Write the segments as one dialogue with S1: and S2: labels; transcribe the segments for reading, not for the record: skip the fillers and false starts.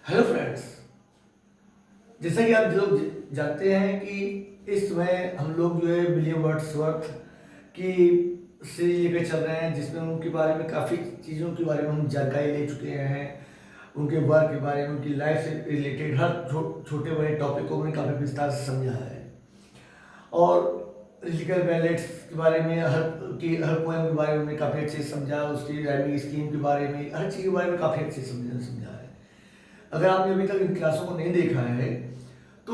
S1: Hello friends. जैसा कि आप लोग जानते हैं कि इस समय हम लोग जो है विलियम वर्ड्सवर्थ की सीरीज लेकर चल रहे हैं, जिसमें उनके बारे में काफ़ी चीज़ों के बारे में हम जानकारी ले चुके हैं। उनके वर्क के बारे में, उनकी लाइफ से रिलेटेड हर छोटे बड़े टॉपिक को उन्होंने काफ़ी विस्तार से समझा है। और रिलिकल बैलेट्स के बारे में, हर पोएम के बारे में उन्होंने काफ़ी अच्छे से समझा। उसकी राइमिंग स्कीम के बारे में, हर चीज़ के बारे में काफ़ी अच्छे से समझा है। अगर आपने अभी तक इन क्लासों को नहीं देखा है तो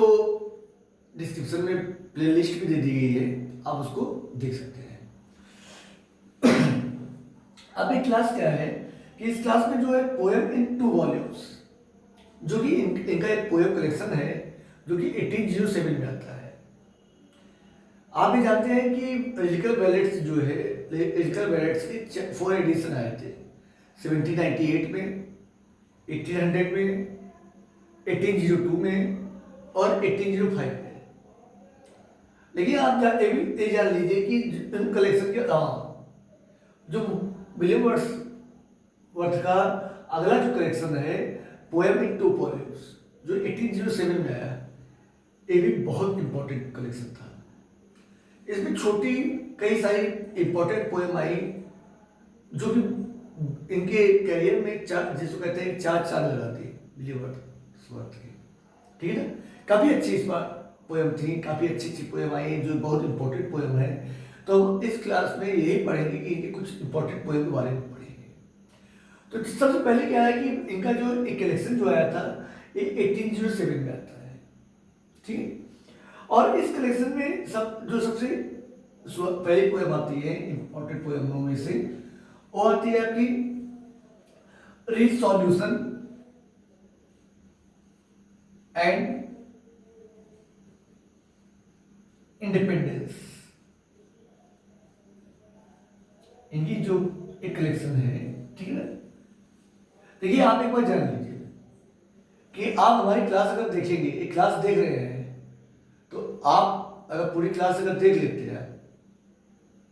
S1: डिस्क्रिप्शन में प्लेलिस्ट भी दे दी गई है, आप उसको देख सकते हैं। अब एक क्लास क्या है कि इस क्लास में जो है पोएम इन 2 वॉल्यूम्स, जो कि इनका एक पोएम कलेक्शन है जो कि 1807 में आता है। आप भी जानते हैं कि लिरिकल बैलेट्स जो है, लिरिकल बैलेट्स के 4 एडिशन आए थे, 1798 में, 1800 में, 1802 में और 1805 में। लेकिन आप ये जान लीजिए कि इन कलेक्शन के अलावा जो विलियम वर्ड्सवर्थ का अगला जो कलेक्शन है, पोएम इन 2 वॉल्यूम्स, जो 1807 में आया, ये भी बहुत इंपॉर्टेंट कलेक्शन था। इसमें छोटी कई सारी इंपॉर्टेंट पोएम आई जो कि इनके करियर में जिसको कहते हैं 4 चांद लगा दी विलियम वर्ड्सवर्थ की। ठीक है ना? काफ़ी अच्छी इस बार पोएम थी, काफ़ी अच्छी अच्छी पोएम आई जो बहुत इंपॉर्टेंट पोएम है। तो हम इस क्लास में यही पढ़ेंगे कि इनके कुछ इंपॉर्टेंट पोएम के बारे में पढ़ेंगे। तो सबसे पहले क्या है कि इनका जो एक कलेक्शन जो आया था, ये 1807 में आता है। ठीक है? और इस कलेक्शन में सबसे पहली पोएम आती है इंपॉर्टेंट पोएमों में से, वो आती है आपकी रिसॉल्यूशन एंड इंडिपेंडेंस। इनकी जो एक कलेक्शन है, ठीक है ना? देखिए, आप एक बार जान लीजिए कि आप हमारी क्लास अगर देखेंगे, एक क्लास देख रहे हैं, तो आप अगर पूरी क्लास अगर देख लेते हैं,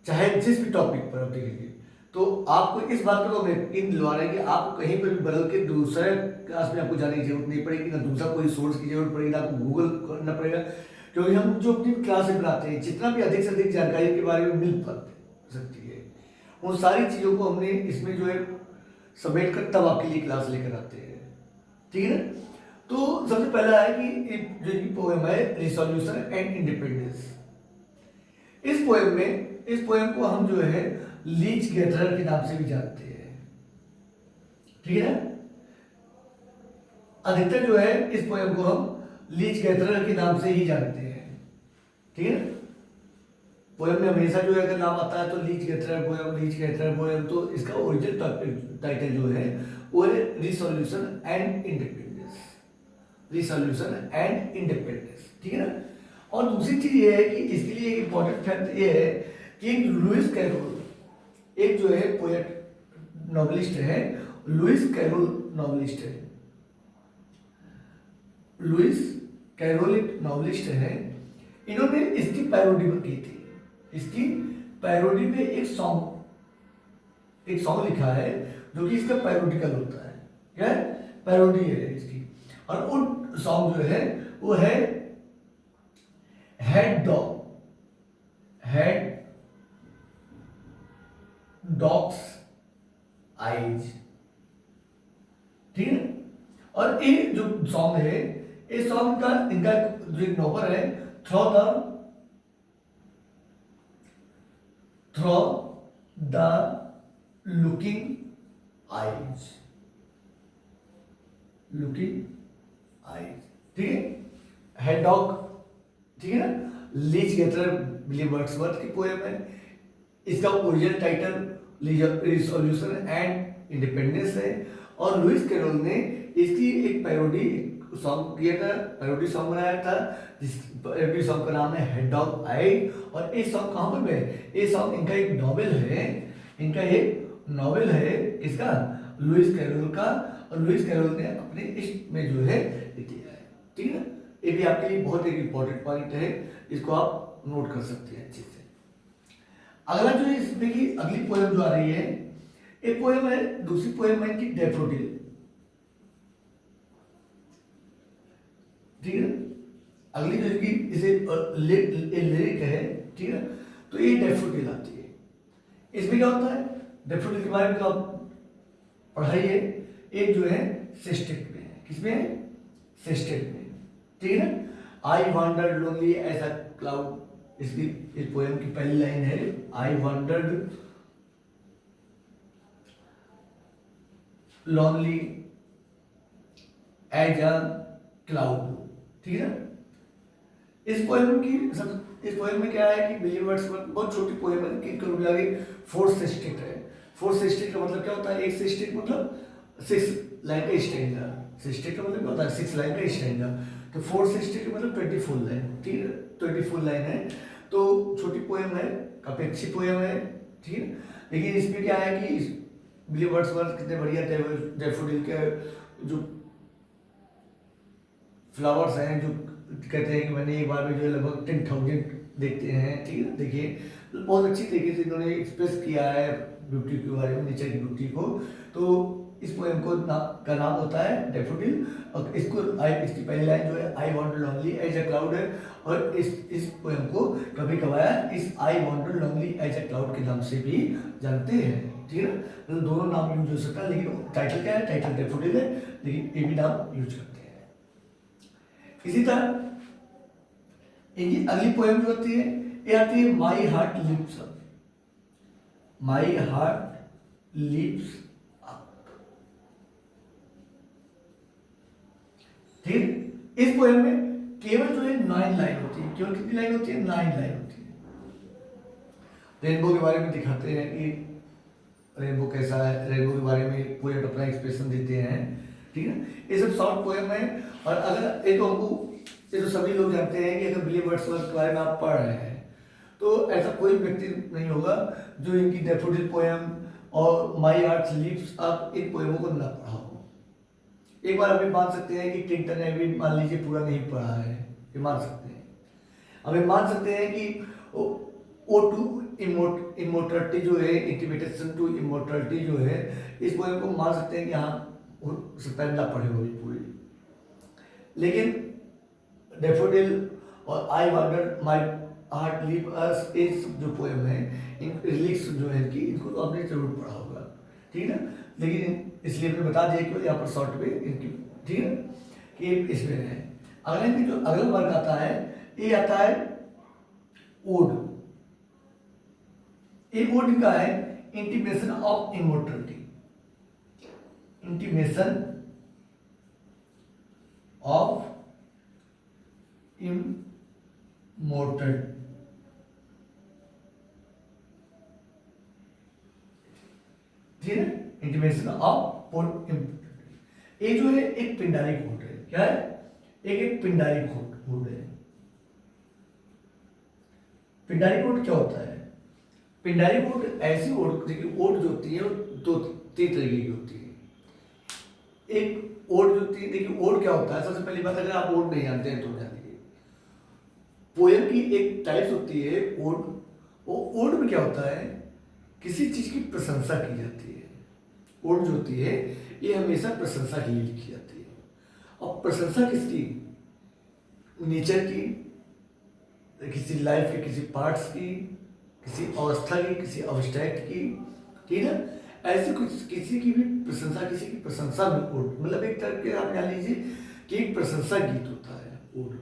S1: चाहे जिस भी टॉपिक पर आप देखेंगे, तो आपको इस बात का तो यकीन दिलवा रहे हैं कि आपको कहीं पर भी बदल के दूसरे क्लास में आपको जाने की जरूरत नहीं पड़ेगी, ना दूसरा कोई सोर्स की जरूरत पड़ेगी, ना आपको गूगल करना पड़ेगा। क्योंकि हम जो अपनी क्लास में बनाते हैं, जितना भी अधिक से अधिक जानकारी के बारे में मिल सकती है, उन सारी चीज़ों को हमने इसमें जो है समेट कर तब आपके लिए क्लास लेकर आते हैं। ठीक है ना? तो सबसे पहला है कि जो पोएम है रिसोल्यूशन एंड इंडिपेंडेंस। इस पोएम को हम जो है लीच गैथरर के नाम से भी जानते हैं। ठीक है? अधिकतर जो है इस पोएम को हम लीच गैथरर के नाम से ही जानते हैं। ठीक है? पोएम में हमेशा जो है अगर नाम आता है तो लीच गैथरर पोएम, तो इसका ओरिजिनल टाइटल जो है वो है resolution and independence. Resolution and independence. ठीक है ना? और दूसरी चीज ये है कि इसके लिए एक इंपॉर्टेंट फैक्ट ये है कि लुइस कैरोल, एक जो है पोएट नॉवलिस्ट है, लुइस कैरोल नॉवलिस्ट है। लुइस कैरोल एक नॉवलिस्ट है। इन्होंने इसकी पैरोडी भी की थी। इसकी पैरोडी में एक सॉन्ग लिखा है जो कि इसका पैरोडिकल होता है। क्या है? पैरोडी है इसकी। और वो सॉन्ग जो है वो है हेड डॉग्स आईज। ठीक है? और ये जो सॉन्ग है, इस सॉन्ग का इनका जो एक नॉवल है थ्रो द लुकिंग आईज। ठीक है? हेड डॉग, ठीक है ना? लीच गैथरर विलियम वर्ड्सवर्थ की पोएम है। इसका original title resolution and independence है। और लुइस कैरोल ने इसकी एक पैरोडी सॉन्ग किया था, पैरोडी सॉन्ग बनाया था, जिस पैरोडी सॉन्ग का नाम है हेड डॉग आई। और ये सॉन्ग कहाँ पर है? ये सॉन्ग इनका एक नॉवेल है, इसका लुइस कैरोल का। और लुइस कैरोल ने अपने इश्क में जो है दिया है। ठीक है ना? ये भी आपके लिए बहुत एक इंपॉर्टेंट पॉइंट है, इसको आप नोट कर सकते हैं अच्छे से। अगला जो है इसमें की अगली पोएम जो आ रही है, एक पोएम है, दूसरी पोएम है कि डैफोडिल। ठीक है। अगली जो कि इसे लिरिक है, ठीक है, तो ये डैफोडिल आती है। इसमें क्या होता है, डैफोडिल के बारे में तो आप पढ़ाई है। एक जो है सिस्टेट में है, किसमें है, सिस्टेट में, ठीक है ना। I wandered lonely as a cloud, इसकी इस पोएम की पहली लाइन है, I wandered lonely as a cloud, ठीक है ना। इस पोएम में क्या है कि विलियम वर्ड्सवर्थ, बहुत छोटी पोएम है कि कुल मिला के 4 सिस्टेट है। 4 सिस्टेट का मतलब क्या होता है, एक सिस्टेट मतलब 6 लाइन का स्टैंजा, सिस्टेट का मतलब क्या होता है 6 लाइन का स्टैंजा, तो 4 सिस्टेट का मतलब 24 लाइन, ठीक है, 24 लाइन है। तो छोटी पोएम है, काफी अच्छी पोएम है, ठीक है। लेकिन इसमें क्या है कि विलियम वर्ड्सवर्थ कितने बढ़िया डैफोडिल के जो फ्लावर्स हैं, जो कहते हैं कि मैंने एक बार में जो है लगभग 10,000 देखते हैं, ठीक है। देखिए तो बहुत अच्छी तरीके से इन्होंने एक्सप्रेस किया है ब्यूटी के बारे में, नेचर की ब्यूटी को। तो इस पोएम का नाम होता है डैफोडिल, और इसकी पहली लाइन जो है I want lonely as a cloud है, और इस पोएम को कभी कभार इस I want lonely as a cloud के नाम से भी जानते हैं, ठीक है ना। मतलब दोनों नाम यूज हो सकता है, लेकिन टाइटल क्या है, टाइटल डैफोडिल है, लेकिन ये भी नाम यूज करते हैं। इसी तरह इनकी अगली पोएम जो होती है, ये आती है माई हार्ट लिप्स अप, माई हार्ट लिप्स अप, ठीक है। इस पोएम में केवल जो है 9 लाइन होती है, केवल कितनी लाइन होती है, 9 लाइन होती है। रेनबो के बारे में दिखाते हैं कि रेनबो कैसा है, रेनबो के बारे में पोएट अपना एक्सप्रेशन देते हैं, ठीक है। ये सब शॉर्ट पोएम है। और अगर ये तो हमको, ये तो सभी लोग जानते हैं कि अगर विलियम वर्ड्सवर्थ के बारे में आप पढ़ रहे हैं तो ऐसा कोई व्यक्ति नहीं होगा जो इनकी डैफोडिल पोएम और माई हार्ट लिप्स अप इन पोएमों को ना पढ़ा हो। एक बार अभी मान सकते हैं कि टिंटन ने भी मान लीजिए पूरा नहीं पढ़ा है, ये मान सकते हैं। हमें मान सकते हैं कि ओ टू इमोर्टलिटी जो है, इंटिमेटेशन टू इमोर्टलिटी जो है, इस पोएम को मान सकते हैं कि हाँ हो सकता है ना पढ़े हो पूरी। लेकिन डैफोडिल और आई वांडर माई हार्ट लीव अस, इस जो पोएम है, इन लिरिक्स जो है इनकी, इनको तो आपने जरूर पढ़ा होगा, ठीक है ना। लेकिन इसलिए मैंने बता दिया कि यहाँ पर शॉर्ट में इनकी, ठीक है, कि इसमें है। अगले जो अगला वर्ग आता है, ये आता है ओड। ये ओड का है intimation of immortality, intimation of immortal, ठीक है, इंटीमेशन ऑफ ये जो है एक पिंडारी कोड है, क्या है, एक पिंडारी कोड है। पिंडारी कोड क्या होता है, पिंडारी कोड ऐसी ओड, देखिए ओड जो होती है वो 2-3 तरीके की होती है। एक ओड जो होती है, देखिए ओड क्या होता है, सबसे पहली बात अगर आप ओड नहीं जानते हैं तो जान लीजिए, पोएम की एक टाइप्स होती है ओड। वो ओड में क्या होता है, किसी चीज की प्रशंसा की जाती है। ओड जो होती है ये हमेशा प्रशंसा के लिए लिखी जाती है। और प्रशंसा किसकी, नेचर की, किसी लाइफ के किसी पार्ट्स की, किसी अवस्था की, किसी अब्स्ट्रैक्ट की, ठीक है। ऐसे कुछ किसी की भी प्रशंसा, किसी की प्रशंसा में ओड, मतलब एक तरह के आप जान लीजिए कि एक प्रशंसा गीत होता है ओड,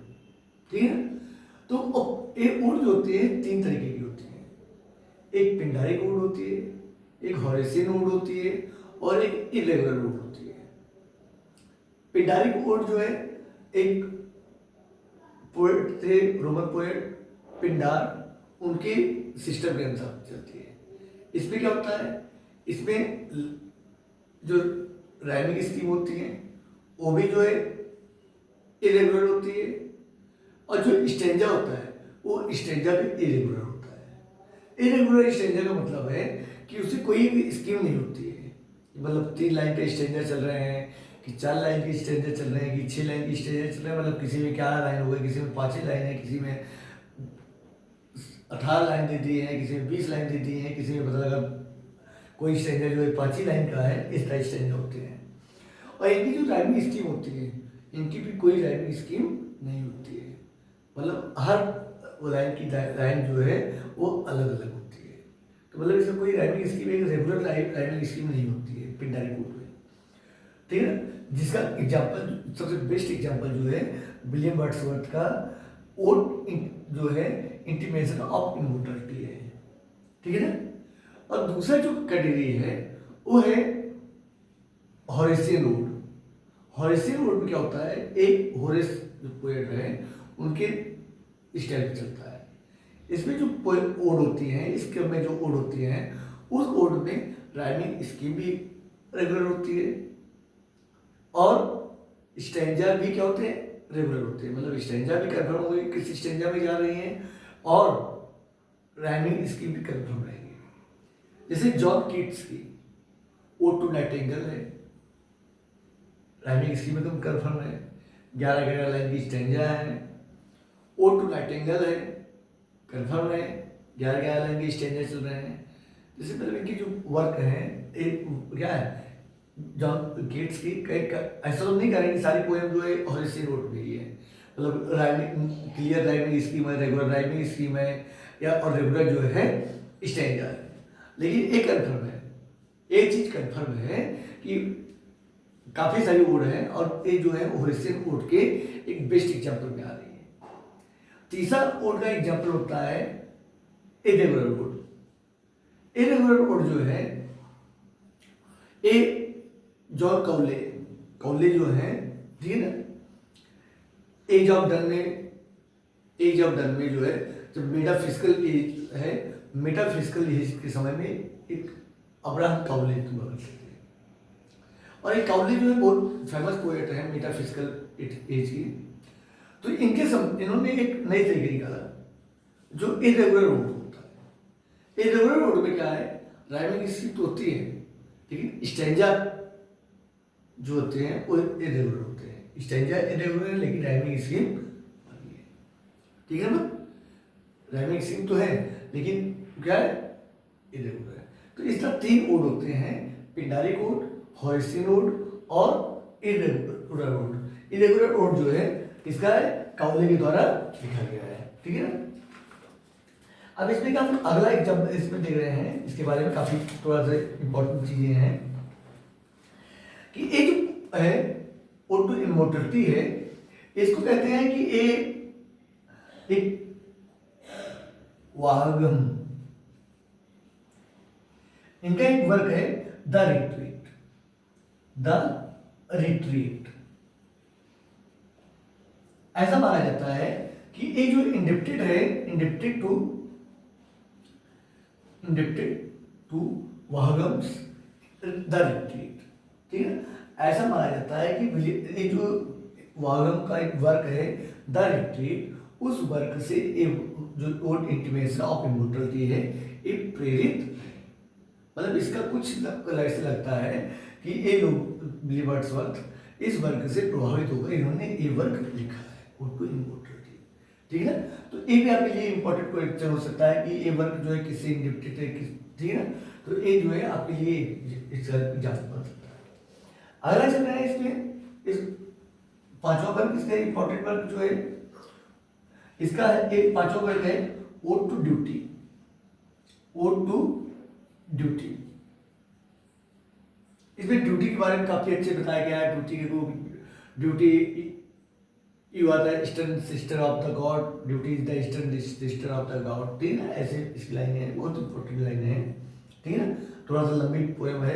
S1: ठीक है। तो ये ओड जो होती है 3 तरीके की होती है। एक पिंडारिक ओड होती है, एक हॉरेसियन ओड होती है, और एक इरेगुलर ओड होती है। पिंडारिक ओड जो है, एक पोएट थे, रोमन पोएट पिंडार, उनके सिस्टम के अनुसार चलती है। इसमें क्या होता है, इसमें जो राइमिंग स्कीम होती है वो भी जो है इरेगुलर होती है, और जो स्टेंजा होता है वो स्टेंजा भी इरेगुलर होता है। इरेगुलर स्टेंजा का मतलब है कि उसे कोई भी स्कीम नहीं होती है, मतलब 3 लाइन के स्टेंजा चल रहे हैं, कि 4 लाइन के स्टेंजा चल रहे हैं, कि 6 लाइन के स्टेंजा चल रहे हैं, मतलब किसी में 11 लाइन हो गई, किसी में 5 ही लाइन है, किसी में 18 लाइन दे दी है, किसी में 20 लाइन दे दी है, किसी में पता लगा कोई स्टेंजा जो है 5 ही लाइन का है, इस तरह स्टेंजा होते हैं। और इनकी जो राइमिंग स्कीम होती है, इनकी भी कोई राइमिंग स्कीम नहीं होती है, मतलब हर लाइन की लाइन जो है वो अलग अलग होती है। तो मतलब इसमें कोई राइमिंग स्कीम एक रेगुलर राइमिंग स्कीम नहीं होती है पिंडारी कोड में, ठीक है ना। जिसका एग्जाम्पल, सबसे बेस्ट एग्जाम्पल जो है विलियम वर्ड्सवर्थ का ओड जो है इंटीमेशन ऑफ इमोर्टलिटी है, ठीक है ना। और दूसरा जो कैटेगरी है वो है हॉरेसियन ओड। हॉरेसियन ओड में क्या होता है, एक होरेस जो पोएट है उनके स्टाइल पे चलता है। इसमें जो ओड होती हैं, इसके में जो ओड होती हैं, उस ओड में राइमिंग स्कीम भी रेगुलर होती है और स्टैंजा भी क्या होते हैं, रेगुलर होते हैं। मतलब स्टैंजा भी कन्फर्म होगी किस स्टैंजा में जा रही हैं और राइमिंग स्कीम भी कन्फर्म रहेगी। जैसे जॉन कीट्स की ओड टू नाइटिंगेल है, राइमिंग स्कीम एकदम कन्फर्म है, 11-11 लाइन की स्टैंजा है। ओड टू नाइटिंगेल है, कन्फर्म है, 11-11 लाइन की स्टैंजा चल रहे हैं। जैसे मतलब इनकी जो वर्क है एक क्या है, जॉन कीट्स की कई ऐसा तो नहीं करेंगे सारी पोएम जो है हॉरेसियन ओड में ही है, मतलब राइमिंग क्लियर राइमिंग स्कीम है, रेगुलर राइमिंग स्कीम है, या और रेगुलर जो है स्टैंजा है। लेकिन एक कन्फर्म है, एक चीज कन्फर्म है कि काफी सारी ओड है और ये जो है हॉरेसियन ओड के एक बेस्ट एग्जाम्पल में आ रही है। तीसरा ओड का एग्जाम्पल होता है इरेगुलर ओड। इरेगुलर ओड जो है ए जॉन कौले जो है, ठीक है ना, एज ऑफ डन में जो है जब मेटाफिजिकल एज है, मेटाफिजिकल एज के समय में एक अब्राहम कौले थे। और एक कौले जो है बहुत फेमस पोएट है मेटाफिजिकल एज की। तो इन्होंने एक नई तरीके निकाला जो इरेगुलर ओड होता है। इरेगुलर ओड में क्या है, राइमिंग स्कीम तो होती है लेकिन स्टैंजा जो होते हैं वो इरेगुलर होते हैं। स्टैंजा इरेगुलर है लेकिन राइमिंग स्कीम बनी है, ठीक है ना। राइमिंग स्कीम तो है लेकिन क्या है, इरेगुलर है। तो इस तरह 3 ओड होते हैं, पिंडारिक ओड, हॉरेसियन ओड और इरेगुलर ओड। इरेगुलर ओड जो है इसका है कौले के द्वारा लिखा गया है, ठीक है ना। अब इसमें क्या हम अगला एग्जाम्पल इसमें देख रहे हैं, इसके बारे में काफी थोड़ा सा इंपॉर्टेंट चीजें हैं कि ये जो है ओड टू इमोर्टलिटी है, इसको कहते हैं कि ये एक वाहगम, इनका एक वर्क है द रिट्रीट। ऐसा माना जाता है कि ये जो इंडिप्टेड है, इंडिप्टेड टू वाहगम्स द रिट्रीट, ठीक है। ऐसा माना जाता है कि ये जो वाहगम का एक वर्क है द रिट्रीट, उस वर्क से जो ओड इंटीमेशन ऑफ इमोर्टलिटी है ये प्रेरित है। मतलब इसका कुछ ऐसे लगता है कि ये लोग विलियम वर्ड्सवर्थ इस वर्क से प्रभावित होकर इन्होंने ये वर्क लिखा है ओड टू इमोर्टलिटी, ठीक है ना। तो ये भी आपके लिए इंपॉर्टेंट क्वेश्चन हो सकता है कि ये वर्क जो है किससे इंडिप्टेड है, ठीक है ना। तो ये जो है आपके लिए इसका एग्जाम्पल बन सकता है। अगला चल रहा है इसमें, इस 5वां वर्क, इसका इंपॉर्टेंट वर्क जो है इसका एक 5वां वर्क है ode to duty. Ode to duty, इसमें ड्यूटी के बारे में काफी अच्छे बताया गया है। ड्यूटी को duty you are the eastern sister of the god, duty is the eastern sister of the god, ठीक है ना। ऐसे इसकी लाइन है, बहुत इंपॉर्टेंट लाइन है, ठीक है ना। थोड़ा सा लंबी पोएम है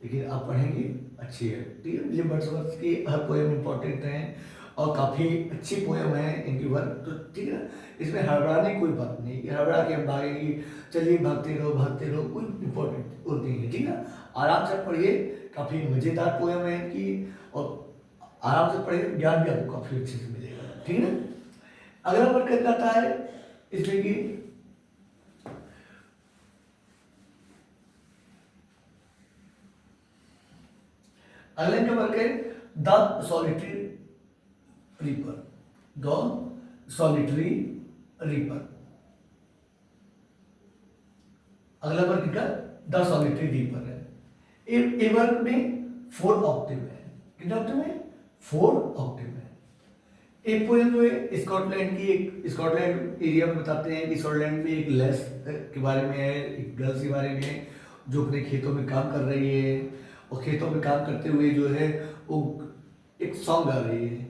S1: लेकिन आप पढ़ेंगे अच्छी है, ठीक है। विलियम वर्ड्सवर्थ की हर पोएम इंपॉर्टेंट है और काफ़ी अच्छी पोएम है इनकी वर्क, तो ठीक है ना। इसमें हड़बड़ाने की कोई बात नहीं कि हड़बड़ा के हम भागेंगे, चलिए भागते रहो, कोई इंपॉर्टेंट वो नहीं है, ठीक है। आराम से पढ़िए, काफ़ी मज़ेदार पोएम है इनकी और आराम से पढ़िए, ज्ञान भी आपको काफ़ी अच्छे से मिलेगा, ठीक है ना। अगला वर्क कहता है इसमें कि अगला इनका वर्क है द सॉलिटरी रीपर। अगला वर्क इनका द सॉलिटरी रीपर है। ये वर्क में 4 ऑक्टेव है। कितने ऑक्टेव है? 4 ऑक्टेव है। एक पोएम जो है स्कॉटलैंड की, एक स्कॉटलैंड एरिया में बताते हैं कि स्कॉटलैंड में एक लेस के बारे में है, एक गर्ल्स के बारे में है जो अपने खेतों में काम कर रही है, और खेतों में काम करते हुए जो है वो एक सॉन्ग गा रही है,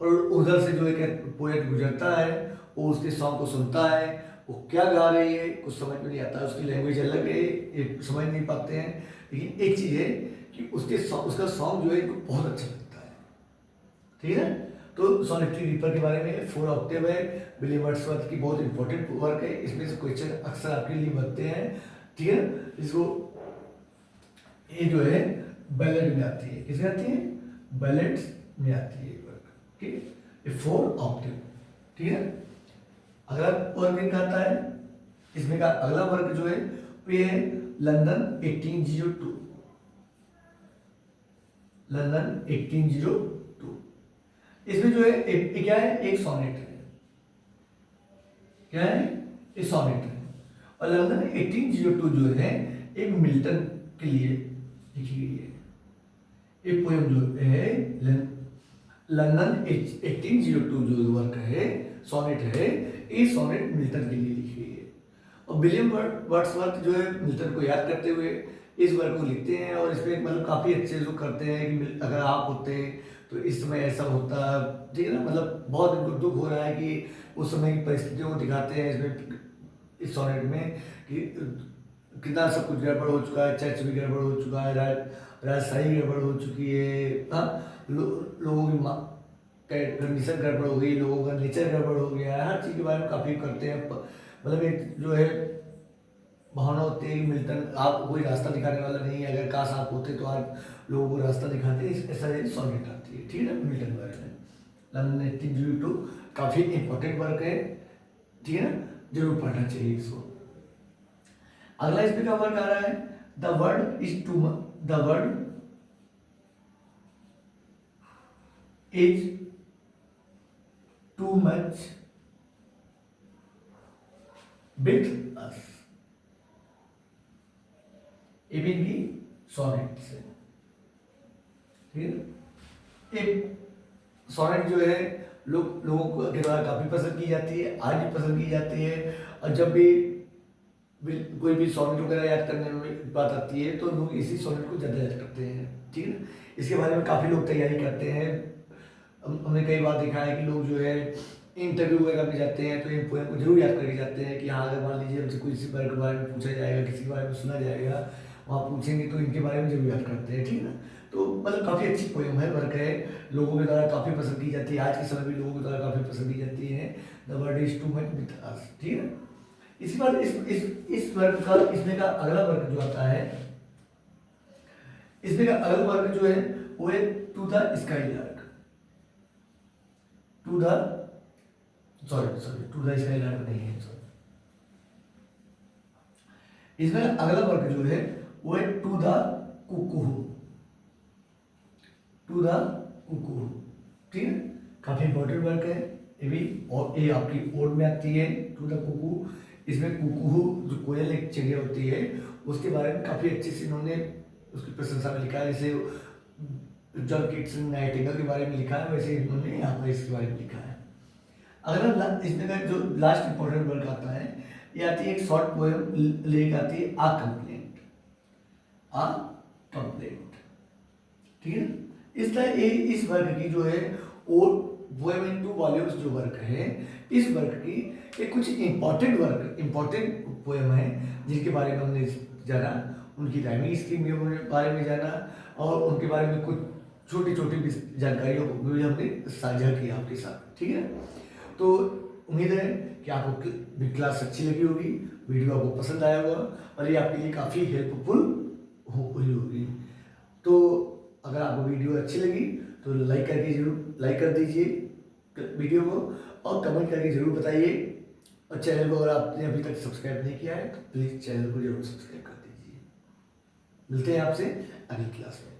S1: और उधर से जो एक पोएट गुजरता है, वो उसके सॉन्ग को सुनता है, वो क्या गा रही है कुछ समझ में नहीं आता, उसकी लैंग्वेज अलग है, ये समझ नहीं पाते हैं। लेकिन एक चीज़ है कि उसका सॉन्ग जो है इनको बहुत अच्छा लगता है, ठीक है। तो सॉलिटरी रीपर के बारे में 4 ऑक्टेव है, विलियम वर्ड्सवर्थ की बहुत इंपॉर्टेंट वर्क है, इसमें से क्वेश्चन अक्सर आपके लिए बनते हैं, ठीक है। इसको ये जो है बैलेट में आती है, किसमें आती है, बैलेट्स में आती है वर्क, ठीक है। ये 4 ऑक्टेव, ठीक है। अगला वर्क इनका आता है, इसमें का अगला वर्क जो है ये है लंदन 1802, लंदन 1802। इसमें जो है क्या है, एक सोनेट है, क्या है, एक सोनेट है, और लंदन 1802 जो है एक मिल्टन के लिए लिखी गई है। एक पोएम जो है लंदन 1802 जो वर्क है, सोनेट है, ये सोनेट मिल्टन के लिए लिखी गई है। और विलियम वर्ड्सवर्थ जो है मिल्टन को याद करते हुए इस वर्क को लिखते हैं, और इसमें मतलब काफ़ी अच्छे जो करते हैं कि अगर आप होते तो इस समय ऐसा होता, ठीक है ना, मतलब बहुत इनको दुख हो रहा है कि उस समय की परिस्थितियों को दिखाते हैं इसमें, इस सोनेट में, कि कितना सब कुछ गड़बड़ हो चुका है, चर्च भी गड़बड़ हो चुका है, राजशाही गड़बड़ हो चुकी है, हाँ, लोगों की कंडीशन गड़बड़ हो गई, लोगों का नेचर गड़बड़ हो गया है, हर चीज़ के बारे में काफ़ी करते हैं। मतलब एक जो है भावना होती है कि मिल्टन आप कोई रास्ता दिखाने वाला नहीं है, अगर काश आप होते तो आप लोगों को रास्ता दिखाते, ऐसा एक सॉनेट आती है, ठीक है ना, मिल्टन के बारे में। लंदन 1802 काफ़ी इंपॉर्टेंट वर्क है, ठीक है ना, जरूर पढ़ना चाहिए इसको। अगला इसमें का वर्क आ रहा है, the world is too much, the world is too much with us, ये भी इनकी सोनेट से, ठीक है। एक सोनेट जो है लोगों के द्वारा काफ़ी पसंद की जाती है, आज भी पसंद की जाती है, और जब भी कोई भी सोनेट वगैरह याद करने में बात आती है तो लोग इसी सोनेट को ज़्यादा याद करते हैं, ठीक है ना। इसके बारे में काफ़ी लोग तैयारी करते हैं, हमने कई बार देखा है कि लोग जो है इंटरव्यू वगैरह में जाते हैं तो इन पोएम को जरूर याद करके जाते हैं कि हाँ, अगर मान लीजिए हमसे कोई किसी के बारे में पूछा जाएगा, किसी के बारे में सुना जाएगा, वहाँ पूछेंगे तो इनके बारे में जरूर याद करते हैं, ठीक है ना। तो मतलब काफ़ी अच्छी पोएम है, वर्क है, लोगों के द्वारा काफ़ी पसंद की जाती है, आज के समय भी लोगों के द्वारा काफ़ी पसंद की जाती है, the world is too much with us, ठीक है। इसी बात इस वर्ग का, इसमें का अगला वर्ग जो आता है, इसमें का अगला वर्ग जो है वो है to the skylark, to the skylark नहीं है, सॉरी। इसमें अगला वर्ग जो है वो है to the cuckoo, to the cuckoo, ठीक है। काफी इंपॉर्टेंट वर्क है ये भी, और ये आपकी ओड में आती है, टू द कुकू। इसमें कुकू जो कोयल एक चिड़िया होती है उसके बारे में काफ़ी अच्छे से इन्होंने उसकी प्रशंसा में लिखा है, जैसे जॉन किट्सन नाइटिंगेल के बारे में लिखा है, वैसे इन्होंने यहाँ पर इसके बारे में लिखा है। अगला इसमें का जो लास्ट इंपॉर्टेंट वर्क आता है, ये आती है एक शॉर्ट पोएम लिरिक आती है, आ कंप्लेंट, आ कंप्लेंट, ठीक है। इस तरह इस वर्क की जो है और पोएम इन 2 वॉल्यूम्स जो वर्क है, इस वर्क की ये कुछ इंपॉर्टेंट पोएम है जिनके बारे में हमने जाना, उनकी राइमिंग स्कीम के बारे में जाना, और उनके बारे में कुछ छोटी छोटी जानकारियों को भी हमने साझा किया आपके साथ, ठीक है। तो उम्मीद है कि आपको क्लास अच्छी लगी होगी, वीडियो आपको पसंद आया होगा, और ये आपके लिए काफ़ी हेल्पफुल हुई होगी। तो अगर आपको वीडियो अच्छी लगी तो लाइक कर दीजिए वीडियो को, और कमेंट करके जरूर बताइए, और चैनल को अगर आपने अभी तक सब्सक्राइब नहीं किया है तो प्लीज़ चैनल को जरूर सब्सक्राइब कर दीजिए। मिलते हैं आपसे अगली क्लास में।